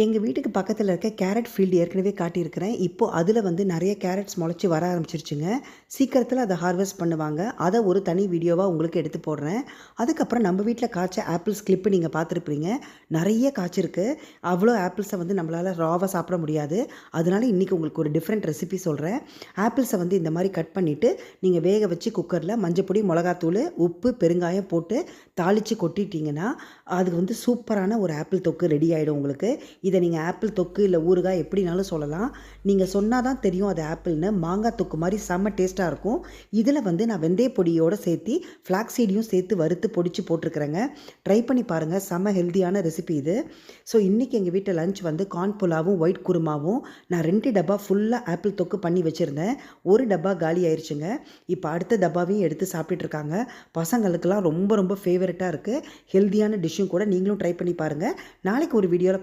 எங்கள் வீட்டுக்கு பக்கத்தில் இருக்க கேரட் ஃபீல்டு ஏற்கனவே காட்டியிருக்கிறேன். இப்போது அதில் வந்து நிறைய கேரட்ஸ் முளைச்சி வர ஆரம்பிச்சிருச்சுங்க. சீக்கிரத்தில் அதை ஹார்வெஸ்ட் பண்ணுவாங்க. அதை ஒரு தனி வீடியோவாக உங்களுக்கு எடுத்து போடுறேன். அதுக்கப்புறம் நம்ம வீட்டில் காய்ச்ச ஆப்பிள்ஸ் கிளிப்பு நீங்கள் பார்த்துருப்பீங்க. நிறைய காய்ச்சிருக்கு. அவ்வளோ ஆப்பிள்ஸை வந்து நம்மளால் ராவாக சாப்பிட முடியாது. அதனால இன்றைக்கி உங்களுக்கு ஒரு டிஃப்ரெண்ட் ரெசிபி சொல்கிறேன். ஆப்பிள்ஸை வந்து இந்த மாதிரி கட் பண்ணிவிட்டு நீங்கள் வேக வச்சு குக்கரில் மஞ்சப்பொடி, மிளகாத்தூள், உப்பு, பெருங்காயம் போட்டு தாளித்து கொட்டிட்டிங்கன்னா அது வந்து சூப்பரான ஒரு ஆப்பிள் தொக்கு ரெடி ஆகிடும் உங்களுக்கு. இதை நீங்கள் ஆப்பிள் தொக்கு இல்லை ஊறுகாய் எப்படினாலும் சொல்லலாம். நீங்கள் சொன்னால் தான் தெரியும் அது ஆப்பிள்னு. மாங்காய் தொக்கு மாதிரி செம்ம டேஸ்ட்டாக இருக்கும். இதில் வந்து நான் வெந்தய பொடியோடு சேர்த்து ஃப்ளாக்ஸ் சீடையும் சேர்த்து வறுத்து பொடிச்சு போட்டிருக்கிறேங்க. ட்ரை பண்ணி பாருங்கள். செம்ம ஹெல்த்தியான ரெசிபி இது. ஸோ இன்றைக்கி எங்கள் வீட்டில் லஞ்ச் வந்து கார்ன் புலாவும் ஒயிட் குருமாவும். நான் 2 டப்பா ஃபுல்லாக ஆப்பிள் தொக்கு பண்ணி வச்சுருந்தேன். ஒரு டப்பா காலி ஆயிடுச்சுங்க. இப்போ அடுத்த டப்பாவையும் எடுத்து சாப்பிட்டுட்டு இருக்காங்க. பசங்களுக்கெல்லாம் ரொம்ப ரொம்ப ஃபேவரட்டாக இருக்குது. ஹெல்த்தியான டிஷ்ஷும் கூட. நீங்களும் ட்ரை பண்ணி பாருங்கள். நாளைக்கு ஒரு வீடியோவில்